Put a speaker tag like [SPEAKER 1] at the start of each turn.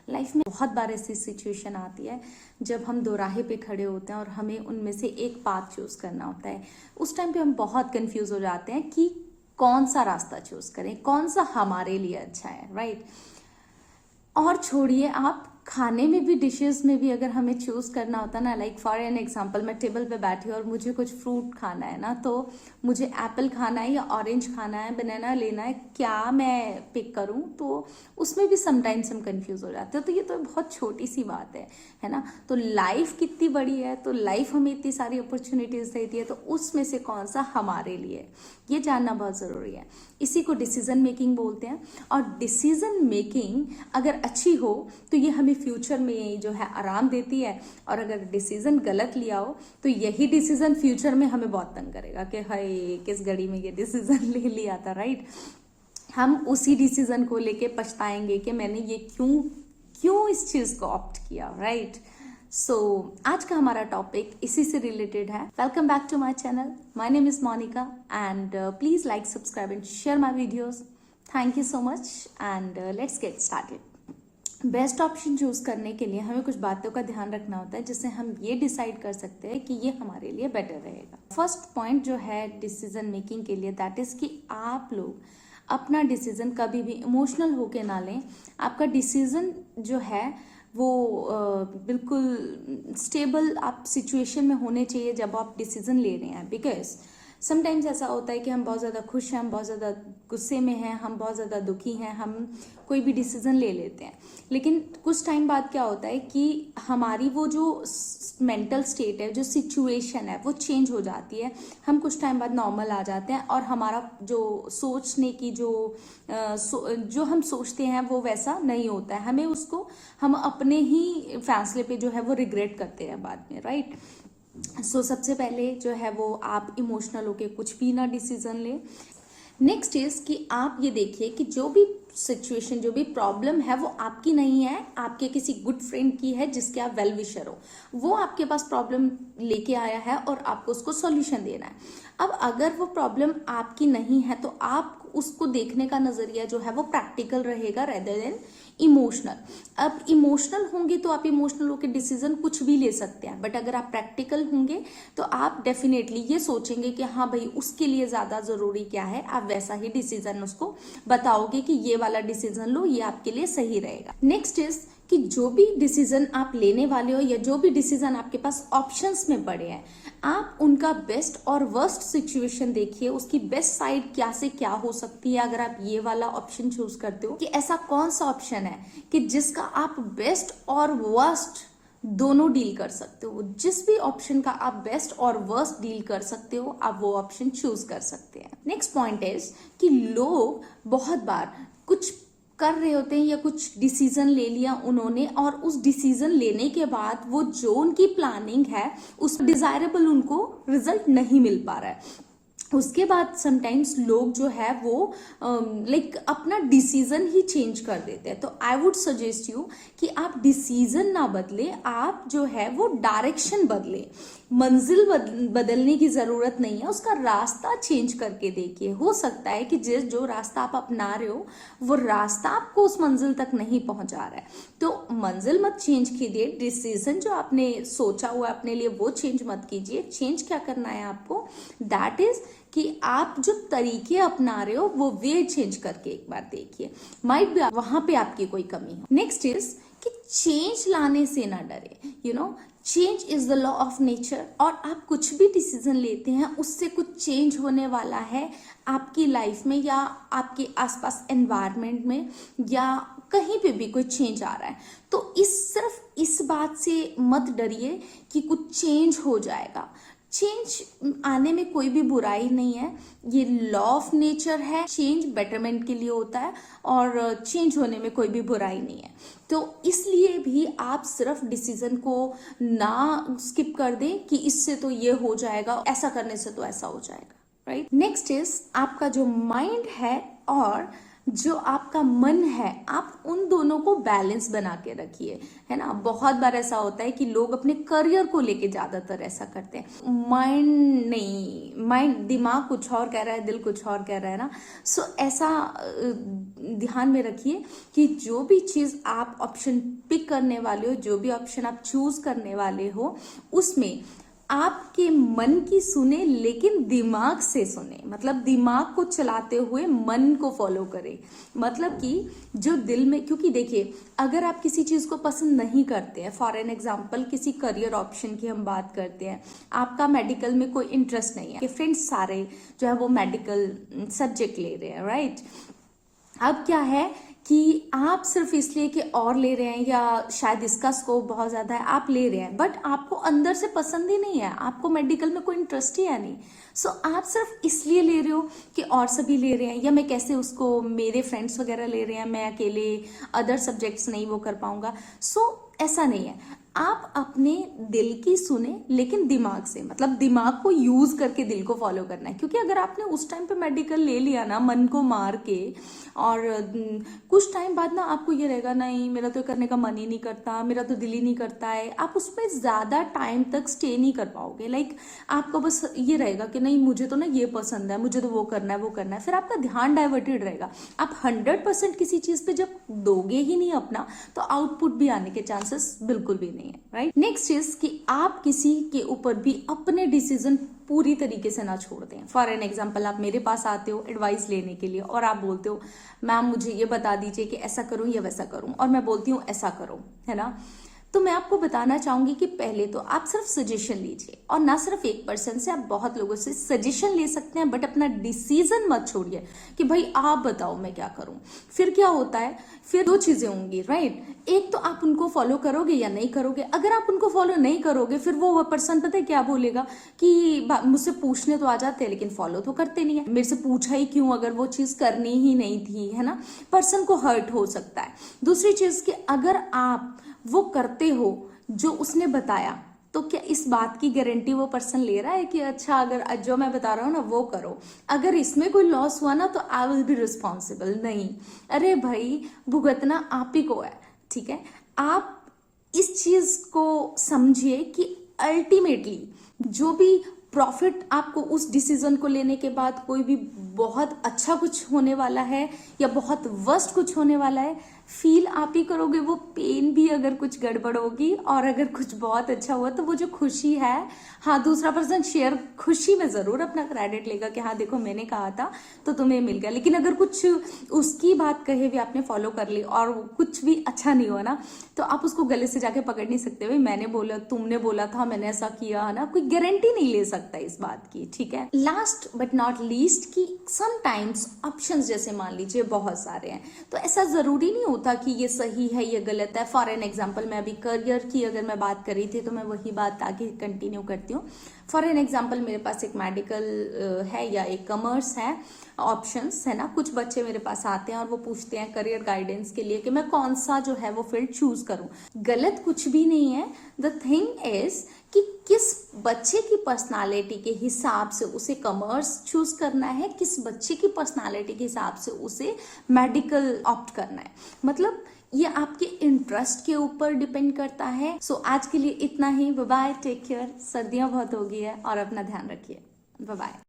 [SPEAKER 1] Life में बहुत बार ऐसी सिचुएशन आती है जब हम दो राहे पे खड़े होते हैं और हमें उनमें से एक पाथ चूज करना होता है। उस टाइम पे हम बहुत कंफ्यूज हो जाते हैं कि कौन सा रास्ता चूज करें, कौन सा हमारे लिए अच्छा है, राइट। और छोड़िए, आप खाने में भी, डिशेस में भी अगर हमें चूज करना होता ना, लाइक फॉर एन एग्जांपल, मैं टेबल पे बैठी और मुझे कुछ फ्रूट खाना है ना, तो मुझे एप्पल खाना है या ऑरेंज खाना है, बनाना लेना है, क्या मैं पिक करूं, तो उसमें भी समटाइम्स हम कंफ्यूज हो जाते हैं। तो ये तो बहुत छोटी सी बात है ना। तो लाइफ कितनी बड़ी है, तो लाइफ हमें इतनी सारी अपॉर्चुनिटीज देती है, तो उसमें से कौन सा हमारे लिए है, ये जानना बहुत जरूरी है। इसी को डिसीजन मेकिंग बोलते हैं। और डिसीजन मेकिंग अगर अच्छी हो तो ये हमें फ्यूचर में जो है आराम देती है, और अगर डिसीजन गलत लिया हो तो यही डिसीजन फ्यूचर में हमें बहुत तंग करेगा कि हाय किस घड़ी में ये डिसीजन ले लिया था, राइट। हम उसी डिसीजन को लेके पछताएंगे कि मैंने ये क्यों इस चीज को ऑप्ट किया, राइट। सो आज का हमारा टॉपिक इसी से रिलेटेड है। Welcome back to my channel, my name is Monika and please like, subscribe and share my videos. Thank you so much and let's get started. Best option चूज करने के लिए हमें कुछ बातों का ध्यान रखना होता है, जिससे हम ये डिसाइड कर सकते हैं कि ये हमारे लिए बेटर रहेगा। फर्स्ट पॉइंट जो है डिसीजन मेकिंग के लिए, दैट इज कि आप लोग अपना डिसीजन कभी भी इमोशनल होके ना लें। आपका डिसीजन जो है वो बिल्कुल स्टेबल आप सिचुएशन में होने चाहिए जब आप डिसीजन ले रहे हैं। बिकॉज समटाइम्स ऐसा होता है कि हम बहुत ज़्यादा खुश हैं, हम बहुत ज़्यादा गुस्से में हैं, हम बहुत ज़्यादा दुखी हैं, हम कोई भी डिसीजन ले लेते हैं, लेकिन कुछ टाइम बाद क्या होता है कि हमारी वो जो मेंटल स्टेट है, जो सिचुएशन है, वो चेंज हो जाती है। हम कुछ टाइम बाद नॉर्मल आ जाते हैं और हमारा जो सोचने की जो हम सोचते हैं वो वैसा नहीं होता है। हमें उसको हम अपने ही फैसले पे जो है वो रिग्रेट करते हैं बाद में, राइट। सो सबसे पहले जो है वो आप इमोशनल होके कुछ भी ना डिसीजन लें। नेक्स्ट इज कि आप ये देखिए कि जो भी सिचुएशन, जो भी प्रॉब्लम है वो आपकी नहीं है, आपके किसी गुड फ्रेंड की है जिसके आप वेल विशर हो। वो आपके पास प्रॉब्लम लेके आया है और आपको उसको सॉल्यूशन देना है। अब अगर वो प्रॉब्लम आपकी नहीं है तो आप उसको देखने का नजरिया जो है वो प्रैक्टिकल रहेगा रेदर देन इमोशनल। अब इमोशनल होंगे तो आप इमोशनल होकर डिसीजन कुछ भी ले सकते हैं, बट अगर आप प्रैक्टिकल होंगे तो आप डेफिनेटली ये सोचेंगे कि हाँ भाई उसके लिए ज्यादा जरूरी क्या है, आप वैसा ही डिसीजन उसको बताओगे कि ये वाला डिसीजन लो, ये आपके लिए सही रहेगा। नेक्स्ट इज कि जो भी डिसीजन आप लेने वाले हो या जो भी डिसीजन आपके पास ऑप्शंस में पड़े हैं, आप उनका बेस्ट और वर्स्ट सिचुएशन देखिए, उसकी बेस्ट साइड क्या से क्या हो सकती है। अगर आप ये वाला ऑप्शन चूज करते हो कि ऐसा कौन सा ऑप्शन है कि जिसका आप बेस्ट और वर्स्ट दोनों डील कर सकते हो, जिस भी ऑप्शन का आप बेस्ट और वर्स्ट डील कर सकते हो आप वो ऑप्शन चूज कर सकते हैं। नेक्स्ट पॉइंट इज कि लोग बहुत बार कुछ कर रहे होते हैं या कुछ डिसीजन ले लिया उन्होंने, और उस डिसीजन लेने के बाद वो जो उनकी प्लानिंग है उस डिजायरेबल उनको रिजल्ट नहीं मिल पा रहा है। उसके बाद समटाइम्स लोग जो है वो लाइक अपना डिसीजन ही चेंज कर देते हैं। तो आई वुड सजेस्ट यू कि आप डिसीजन ना बदले, आप जो है वो डायरेक्शन बदले। मंजिल बदलने की जरूरत नहीं है, उसका रास्ता चेंज करके देखिए। हो सकता है कि जो रास्ता आप अपना रहे हो वो रास्ता आपको उस मंजिल तक नहीं पहुंचा रहा है। तो मंजिल मत चेंज कीजिए, डिसीजन जो आपने सोचा हुआ अपने लिए वो चेंज मत कीजिए। चेंज क्या करना है आपको, दैट इज कि आप जो तरीके अपना रहे हो वो वे चेंज करके एक बार देखिए, माइट भी वहां पे आपकी कोई कमी हो। नेक्स्ट इज कि चेंज लाने से ना डरे, you know change is the law of nature. और आप कुछ भी डिसीजन लेते हैं उससे कुछ चेंज होने वाला है आपकी लाइफ में या आपके आसपास एनवायरनमेंट में या कहीं पे भी कोई चेंज आ रहा है। तो सिर्फ इस बात से मत डरिए कि कुछ चेंज हो जाएगा। चेंज आने में कोई भी बुराई नहीं है, ये लॉ ऑफ नेचर है। चेंज बेटरमेंट के लिए होता है और चेंज होने में कोई भी बुराई नहीं है। तो इसलिए भी आप सिर्फ डिसीजन को ना स्किप कर दें कि इससे तो ये हो जाएगा, ऐसा करने से तो ऐसा हो जाएगा, राइट। नेक्स्ट इज आपका जो माइंड है और जो आपका मन है आप उन दोनों को बैलेंस बना के रखिए, है ना। बहुत बार ऐसा होता है कि लोग अपने करियर को लेके ज्यादातर ऐसा करते हैं, माइंड दिमाग कुछ और कह रहा है, दिल कुछ और कह रहा है ना। सो ऐसा ध्यान में रखिए कि जो भी चीज आप ऑप्शन पिक करने वाले हो, जो भी ऑप्शन आप चूज करने वाले हो, उसमें आपके मन की सुने लेकिन दिमाग से सुने, मतलब दिमाग को चलाते हुए मन को फॉलो करें। मतलब कि जो दिल में, क्योंकि देखिए अगर आप किसी चीज को पसंद नहीं करते हैं, फॉर एन एग्जांपल किसी करियर ऑप्शन की हम बात करते हैं, आपका मेडिकल में कोई इंटरेस्ट नहीं है, कि फ्रेंड्स सारे जो है वो मेडिकल सब्जेक्ट ले रहे हैं, राइट। अब क्या है कि आप सिर्फ इसलिए कि और ले रहे हैं या शायद इसका स्कोप बहुत ज़्यादा है, आप ले रहे हैं, बट आपको अंदर से पसंद ही नहीं है, आपको मेडिकल में कोई इंटरेस्ट ही है नहीं। सो आप सिर्फ इसलिए ले रहे हो कि और सभी ले रहे हैं, या मैं कैसे उसको, मेरे फ्रेंड्स वगैरह ले रहे हैं, मैं अकेले अदर सब्जेक्ट्स नहीं वो कर पाऊंगा। सो ऐसा नहीं है, आप अपने दिल की सुने लेकिन दिमाग से, मतलब दिमाग को यूज करके दिल को फॉलो करना है। क्योंकि अगर आपने उस टाइम पे मेडिकल ले लिया ना मन को मार के, और कुछ टाइम बाद ना आपको ये रहेगा नहीं मेरा तो करने का मन ही नहीं करता, मेरा तो दिल ही नहीं करता है, आप उसमें ज्यादा टाइम तक स्टे नहीं कर पाओगे। लाइक आपको बस ये रहेगा कि नहीं मुझे तो ना ये पसंद है, मुझे तो वो करना है वो करना है, फिर आपका ध्यान डाइवर्टेड रहेगा। आप 100% किसी चीज पे जब दोगे ही नहीं अपना, तो आउटपुट भी आने के चांसेस बिल्कुल भी नहीं है, राइट। नेक्स्ट चीज कि आप किसी के ऊपर भी अपने डिसीजन पूरी तरीके से ना छोड़ दें। फॉर एन एग्जाम्पल आप मेरे पास आते हो एडवाइस लेने के लिए और आप बोलते हो मैम मुझे ये बता दीजिए कि ऐसा करूं या वैसा करूं, और मैं बोलती हूँ ऐसा करो, है ना। तो मैं आपको बताना चाहूंगी कि पहले तो आप सिर्फ सजेशन लीजिए, और ना सिर्फ एक पर्सन से, आप बहुत लोगों से सजेशन ले सकते हैं, बट अपना डिसीजन मत छोड़िए कि भाई आप बताओ मैं क्या करूं। फिर क्या होता है, फिर दो चीजें होंगी, राइट। एक तो आप उनको फॉलो करोगे या नहीं करोगे। अगर आप उनको फॉलो नहीं करोगे, फिर वो पर्सन पता है क्या बोलेगा कि मुझसे पूछने तो आ जाते हैं लेकिन फॉलो तो करते नहीं है, मेरे से पूछा ही क्यों अगर वो चीज करनी ही नहीं थी, है ना। पर्सन को हर्ट हो सकता है। दूसरी चीज कि अगर आप वो करते हो जो उसने बताया, तो क्या इस बात की गारंटी वो पर्सन ले रहा है कि अच्छा अगर जो मैं बता रहा हूँ ना वो करो, अगर इसमें कोई लॉस हुआ ना तो आई विल बी रिस्पॉन्सिबल। नहीं, अरे भाई भुगतना आप ही को है, ठीक है। आप इस चीज को समझिए कि अल्टीमेटली जो भी प्रॉफिट आपको उस डिसीजन को लेने के बाद कोई भी बहुत अच्छा कुछ होने वाला है या बहुत वर्स्ट कुछ होने वाला है, फील आप ही करोगे। वो पेन भी अगर कुछ गड़बड़ होगी और अगर कुछ बहुत अच्छा हुआ तो वो जो खुशी है, हाँ दूसरा पर्सन शेयर खुशी में जरूर अपना क्रेडिट लेगा कि हाँ देखो मैंने कहा था तो तुम्हें मिल गया। लेकिन अगर कुछ उसकी बात कहे भी आपने फॉलो कर ली और कुछ भी अच्छा नहीं हुआ ना, तो आप उसको गले से जाके पकड़ नहीं सकते, भाई मैंने बोला तुमने बोला था मैंने ऐसा किया, है ना। कोई गारंटी नहीं ले सकता इस बात की, ठीक है। लास्ट बट नॉट लीस्ट कि समटाइम्स ऑप्शंस जैसे मान लीजिए बहुत सारे हैं, तो ऐसा जरूरी नहीं होता कि ये सही है ये गलत है। फॉर एन एग्जाम्पल मैं अभी करियर की अगर मैं बात कर रही थी तो मैं वही बात आगे कंटिन्यू करती हूँ। फॉर एन एग्जाम्पल मेरे पास एक मेडिकल है या एक कॉमर्स है, ऑप्शंस है ना। कुछ बच्चे मेरे पास आते हैं और वो पूछते हैं करियर गाइडेंस के लिए कि मैं कौन सा जो है वो फील्ड चूज करूं। गलत कुछ भी नहीं है। द थिंग इज कि किस बच्चे की पर्सनालिटी के हिसाब से उसे कॉमर्स चूज करना है, किस बच्चे की पर्सनालिटी के हिसाब से उसे मेडिकल ऑप्ट करना है। मतलब ये आपके इंटरेस्ट के ऊपर डिपेंड करता है। सो आज के लिए इतना ही। Bye bye, take care. सर्दियां बहुत हो गई है और अपना ध्यान रखिए। Bye bye.